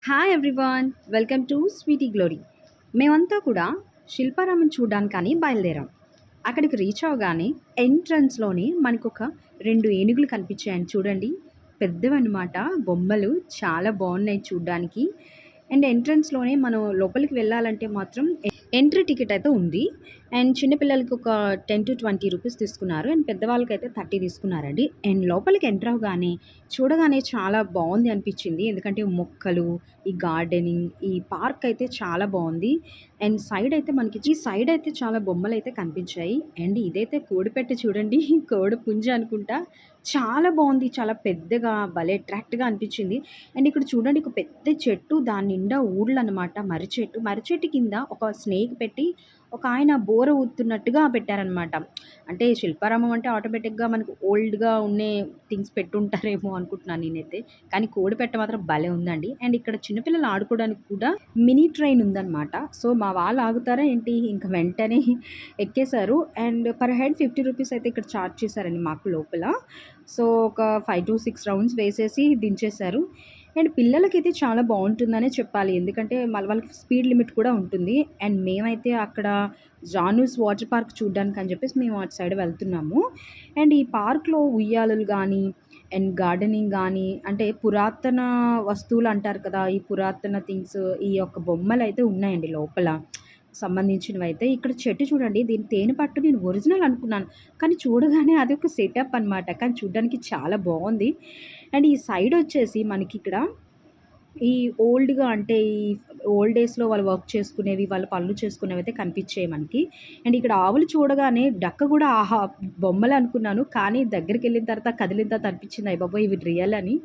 Hi everyone, welcome to Sweety Glory. మేమంతా కూడా శిల్పారామం చూడడానికని బయలుదేరాం. అక్కడికి రీచ్ అవ్వగానే ఎంట్రన్స్లోనే మనకు ఒక రెండు ఏనుగులు కనిపించాయని చూడండి. పెద్దవన్నమాట, బొమ్మలు చాలా బాగున్నాయి చూడడానికి. అండ్ ఎంట్రన్స్లోనే మనం లోపలికి వెళ్ళాలంటే మాత్రం ఎంట్రీ టికెట్ అయితే ఉంది. అండ్ చిన్నపిల్లలకి ఒక 10 to 20 రూపీస్ తీసుకున్నారు. అండ్ పెద్దవాళ్ళకైతే 30 తీసుకున్నారండి. అండ్ లోపలికి ఎంటర్ అవగానే చూడగానే చాలా బాగుంది అనిపించింది. ఎందుకంటే మొక్కలు, ఈ గార్డెనింగ్, ఈ పార్క్ అయితే చాలా బాగుంది. అండ్ సైడ్ అయితే మనకి ఈ సైడ్ అయితే చాలా బొమ్మలు అయితే కనిపించాయి. అండ్ ఇదైతే కోడిపెట్ట చూడండి, కోడి పుంజ అనుకుంటా. చాలా బాగుంది, చాలా పెద్దగా భలే అట్రాక్ట్గా అనిపించింది. అండ్ ఇక్కడ చూడండి, ఒక పెద్ద చెట్టు, దాని నిండా ఊడ్లు అనమాట. మర్రి చెట్టు కింద ఒక స్నేక్ పెట్టి ఒక ఆయన బోర ఊతున్నట్టుగా పెట్టారనమాట. అంటే శిల్పారామం అంటే ఆటోమేటిక్గా మనకు ఓల్డ్గా ఉండే థింగ్స్ పెట్టుంటారేమో అనుకుంటున్నాను నేనైతే. కానీ కోడిపెట్ట మాత్రం భలే ఉందండి. అండ్ ఇక్కడ చిన్నపిల్లలు ఆడుకోవడానికి కూడా మినీ ట్రైన్ ఉందన్నమాట. సో మా వాళ్ళు ఆగుతారా ఏంటి, ఇంకా వెంటనే ఎక్కేశారు. అండ్ పర్ హెడ్ 50 రూపీస్ అయితే ఇక్కడ ఛార్జ్ చేశారండి మాకు లోపల. సో ఒక 5 to 6 రౌండ్స్ వేసేసి దించేశారు. అండ్ పిల్లలకైతే చాలా బాగుంటుందనే చెప్పాలి. ఎందుకంటే మళ్ళీ వాళ్ళకి స్పీడ్ లిమిట్ కూడా ఉంటుంది. అండ్ మేమైతే అక్కడ జానూస్ వాటర్ పార్క్ చూడడానికి అని చెప్పేసి మేము అటు సైడ్ వెళ్తున్నాము. అండ్ ఈ పార్క్లో ఉయ్యాలలు కానీ అండ్ గార్డెనింగ్ కానీ, అంటే పురాతన వస్తువులు అంటారు కదా, ఈ పురాతన థింగ్స్, ఈ యొక్క బొమ్మలు అయితే ఉన్నాయండి లోపల సంబంధించినవి అయితే. ఇక్కడ చెట్టు చూడండి, దీని తేనె పట్టు నేను ఒరిజినల్ అనుకున్నాను, కానీ చూడగానే అది ఒక సెటప్ అనమాట. కానీ చూడడానికి చాలా బాగుంది. అండ్ ఈ సైడ్ వచ్చేసి మనకి ఇక్కడ ఈ ఓల్డ్‌గా, అంటే ఈ ఓల్డ్ డేస్‌లో వాళ్ళు వర్క్ చేసుకునేవి, వాళ్ళు పనులు చేసుకునేవైతే కనిపించాయి మనకి. అండ్ ఇక్కడ ఆవులు చూడగానే డక్క కూడా ఆహా! బొమ్మలే అనుకున్నాను. కానీ దగ్గరికెళ్ళిన తర్వాత, కదిలిన తర్వాత అనిపించింది అయ్య బాబోయ్! ఇవి రియల్ అని.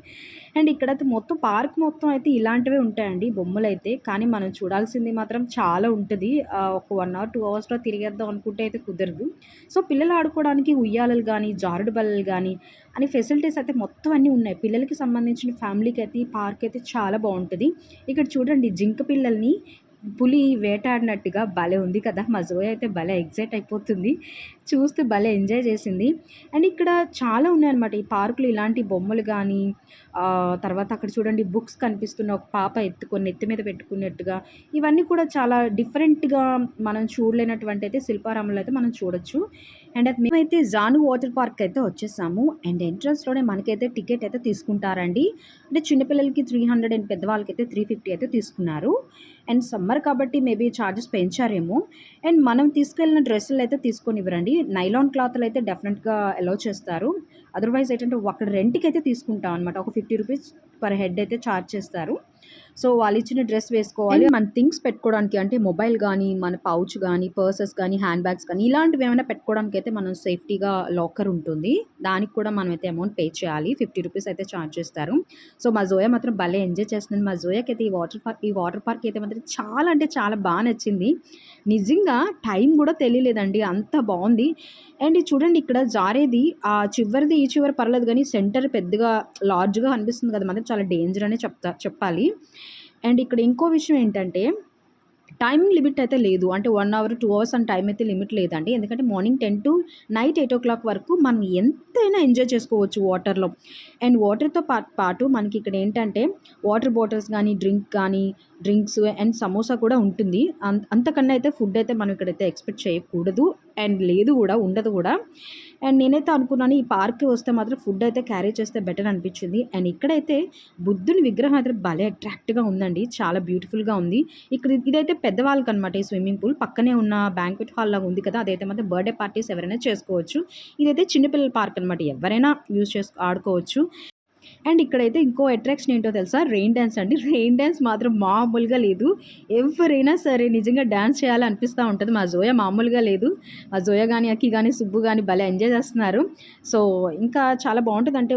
అండ్ ఇక్కడైతే మొత్తం పార్క్ మొత్తం అయితే ఇలాంటివే ఉంటాయండి బొమ్మలైతే. కానీ మనం చూడాల్సింది మాత్రం చాలా ఉంటది. ఒక 1 అవర్, 2 అవర్స్‌లో తిరిగేద్దాం అనుకుంటే అయితే కుదరదు. సో పిల్లలు ఆడుకోవడానికి ఉయ్యాలలు గానీ, జారుడు బల్లలు గానీ అని ఫెసిలిటీస్ అయితే మొత్తం అన్నీ ఉన్నాయి. పిల్లలకి సంబంధించిన ఫ్యామిలీకి అయితే ఈ పార్క్ అయితే చాలా బాగుంటుంది. ఇక్కడ చూడండి, జింక పిల్లల్ని పులి వేటాడినట్టుగా భలే ఉంది కదా! మా జోయ్ అయితే భలే ఎక్సైట్ అయిపోతుంది. చూస్తూ భలే ఎంజాయ్ చేసింది. అండ్ ఇక్కడ చాలా ఉన్నాయన్నమాట ఈ పార్కులో ఇలాంటి బొమ్మలు గానీ, తర్వాత అక్కడ చూడండి బుక్స్ కనిపిస్తున్న ఒక పాప ఎత్తుకొని నెత్తి మీద పెట్టుకున్నట్టుగా, ఇవన్నీ కూడా చాలా డిఫరెంట్‌గా మనం చూడలేనటువంటి అయితే శిల్పారామంలో అయితే మనం చూడొచ్చు. అండ్ అది మేమైతే జాను వాటర్ పార్క్ అయితే వచ్చేసాము. అండ్ ఎంట్రన్స్‌లోనే మనకైతే టికెట్ అయితే తీసుకుంటారండి. అంటే చిన్నపిల్లలకి 300 అండ్ పెద్దవాళ్ళకైతే 350 అయితే తీసుకున్నారు. అండ్ సమ్మర్ కాబట్టి మేబీ చార్జెస్ పెంచారేమో. అండ్ మనం తీసుకెళ్ళిన డ్రెస్సులు అయితే తీసుకోనివ్వరండి. నైలాన్ క్లాత్లు అయితే డెఫినెట్గా అలౌ చేస్తారు. అదర్వైజ్ ఏంటంటే అక్కడ రెంట్కి అయితే తీసుకుంటాం అనమాట. ఒక 50 రూపీస్ పర్ హెడ్ అయితే ఛార్జ్ చేస్తారు. సో వాళ్ళు ఇచ్చిన డ్రెస్ వేసుకోవాలి. మన థింగ్స్ పెట్టుకోవడానికి, అంటే మొబైల్ కానీ, మన పౌచ్ కానీ, పర్సెస్ కానీ, హ్యాండ్ బ్యాగ్స్ కానీ, ఇలాంటివి ఏమైనా పెట్టుకోవడానికి అయితే మనం సేఫ్టీగా లాకర్ ఉంటుంది. దానికి కూడా మనం అయితే అమౌంట్ పే చేయాలి. 50 రూపీస్ అయితే ఛార్జ్ చేస్తారు. సో మా జోయ మాత్రం భలే ఎంజాయ్ చేస్తుంది. మా జోయకి అయితే ఈ వాటర్ పార్క్ అయితే మాత్రం చాలా అంటే చాలా బాగా నచ్చింది. నిజంగా టైం కూడా తెలియలేదండి, అంత బాగుంది. అండ్ చూడండి, ఇక్కడ జారేది ఆ చివరిది ఈ చివరి పర్లేదు, కానీ సెంటర్ పెద్దగా లార్జ్గా అనిపిస్తుంది కదా, మాత్రం చాలా డేంజర్ అనే చెప్పాలి. అండ్ ఇక్కడ ఇంకో విషయం ఏంటంటే, టైమింగ్ లిమిట్ అయితే లేదు. అంటే 1 అవర్, 2 అవర్స్ అని టైం అయితే లిమిట్ లేదండి. ఎందుకంటే మార్నింగ్ 10 to నైట్ 8 వరకు మనం ఎంతైనా ఎంజాయ్ చేసుకోవచ్చు వాటర్‌లో. అండ్ వాటర్‌తో పాటు మనకి ఇక్కడ ఏంటంటే వాటర్ బాటిల్స్ గానీ, డ్రింక్స్ అండ్ సమోసా కూడా ఉంటుంది. అంతకన్నా అయితే ఫుడ్ అయితే మనం ఇక్కడైతే ఎక్స్‌పెక్ట్ చేయకూడదు. అండ్ లేదు కూడా, ఉండదు కూడా. అండ్ నేనైతే అనుకున్నాను, ఈ పార్క్‌కి వస్తే మాత్రం ఫుడ్ అయితే క్యారీ చేస్తే బెటర్ అనిపించింది. అండ్ ఇక్కడైతే బుద్ధుని విగ్రహం అయితే భలే అట్రాక్ట్‌గా ఉందండి. చాలా బ్యూటిఫుల్‌గా ఉంది. ఇదైతే పెద్దవాళ్ళకనమాట ఈ స్విమ్మింగ్ పూల్. పక్కనే ఉన్న బ్యాంక్వెట్ హాల్ లాగా ఉంది కదా, అదైతే మాత్రం బర్త్‌డే పార్టీస్ ఎవరైనా చేసుకోవచ్చు. ఇదైతే చిన్నపిల్లల పార్క్ అనమాట. ఎవరైనా యూజ్ ఆడుకోవచ్చు. అండ్ ఇక్కడైతే ఇంకో అట్రాక్షన్ ఏంటో తెలుసా? రెయిన్ డాన్స్ అండి. రెయిన్ డాన్స్ మాత్రం మామూలుగా లేదు. ఎవరైనా సరే నిజంగా డాన్స్ చేయాలి అనిపిస్తూ ఉంటుంది. మా జోయ మామూలుగా లేదు. మా జోయ కానీ, అక్కి కానీ, సుబ్బు కానీ భలే ఎంజాయ్ చేస్తున్నారు. సో ఇంకా చాలా బాగుంటుంది. అంటే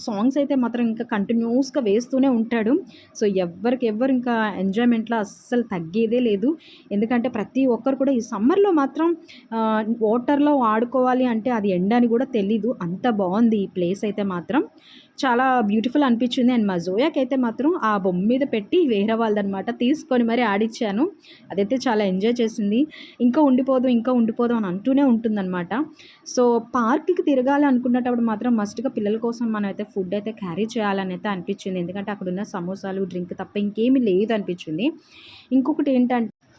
సాంగ్స్ అయితే మాత్రం ఇంకా కంటిన్యూస్గా వేస్తూనే ఉంటాడు. సో ఎవ్వరు ఇంకా ఎంజాయ్మెంట్లో అస్సలు తగ్గేదే లేదు. ఎందుకంటే ప్రతి ఒక్కరు కూడా ఈ సమ్మర్లో మాత్రం వాటర్లో ఆడుకోవాలి అంటే అది ఎండ అని కూడా తెలీదు. అంత బాగుంది ఈ ప్లేస్ అయితే మాత్రం. చాలా బ్యూటిఫుల్ అనిపించింది. అండ్ మా జోయాకైతే మాత్రం ఆ బొమ్మ మీద పెట్టి వేరే వాళ్ళదనమాట తీసుకొని మరి ఆడిచ్చాను. అదైతే చాలా ఎంజాయ్ చేసింది. ఇంకా ఉండిపోదు అని అంటూనే ఉంటుందనమాట. సో, పార్క్‌కి తిరగాలి అనుకునేటప్పుడు మాత్రం మస్ట్‌గా పిల్లల కోసం మనమైతే ఫుడ్ అయితే క్యారీ చేయాలనైతే అనిపించింది. ఎందుకంటే అక్కడున్న సమోసాలు, డ్రింక్ తప్ప ఇంకేమీ లేదనిపించింది. ఇంకొకటి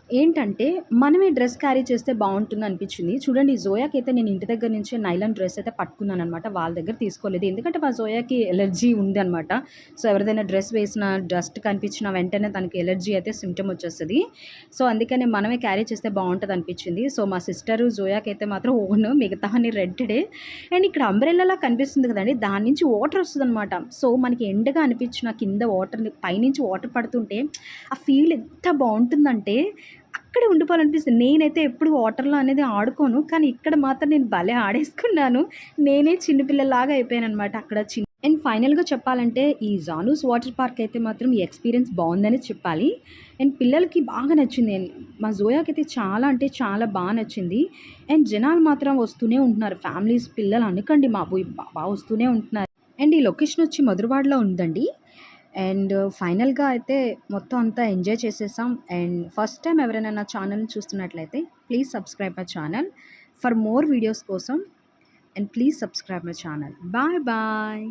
ఏంటంటే మనమే డ్రెస్ క్యారీ చేస్తే బావుంటుందనిపించింది. చూడండి జోయాకైతే నేను ఇంటి దగ్గర నుంచే నైలాన్ డ్రెస్ అయితే పట్టుకున్నాననమాట. వాళ్ళ దగ్గర తీసుకోలేదు. ఎందుకంటే మా జోయాకి ఎలర్జీ ఉందనమాట. సో, ఎవరిదైనా డ్రెస్ వేసినా, డస్ట్ కనిపించిన వెంటనే తనకి ఎలర్జీ అయితే సింప్టమ్ వచ్చేస్తది. సో, అందుకనే మనమే క్యారీ చేస్తే బావుంటదనిపించింది. సో, మా సిస్టరు జోయాకైతే మాత్రం ఓన్ మిగతావన్నీ రెంటెడే. అండ్ ఇక్కడ అంబ్రెల్లాలా కనిపిస్తుంది కదండీ! దాని నుంచి వాటర్ వస్తదనమాట. సో, మనకి ఎండగా అనిపించిన కింద వాటర్‌ని పైనుంచి వాటర్ పడుతుంటే ఆ ఫీల్ ఎంత బావుంటుందంటే అక్కడే ఉండిపోవాలనిపిస్తుంది. నేనైతే ఎప్పుడు వాటర్‌లో అనేది ఆడుకోను. కానీ ఇక్కడ మాత్రం నేను భలే ఆడేసుకున్నాను. నేనే చిన్న పిల్లలాగా అయిపోయాననమాట అక్కడ అండ్ ఫైనల్‌గా చెప్పాలంటే ఈ జానూస్ వాటర్ పార్క్ అయితే మాత్రం ఈ ఎక్స్‌పీరియన్స్ బావుందనే చెప్పాలి. అండ్ పిల్లలకి బాగా నచ్చింది. అండ్ మా జోయాకైతే చాలా అంటే చాలా నచ్చింది. అండ్ జనాలు మాత్రం వస్తూనే ఉంటున్నారు. ఫ్యామిలీస్ పిల్లలు అనకండి బాబోయ్! వస్తూనే ఉంటున్నారు. అండ్ ఈ లొకేషన్ వచ్చి మధురవాడలో ఉందండి. అండ్ ఫైనల్‌గా అయితే మొత్తం అంతా ఎంజాయ్ చేసేసాం. అండ్ ఫస్ట్ టైమ్ ఎవరైనా నా ఛానల్‌ని చూస్తున్నట్లయితే please subscribe my channel for more videos కోసం. And please subscribe my channel. Bye bye.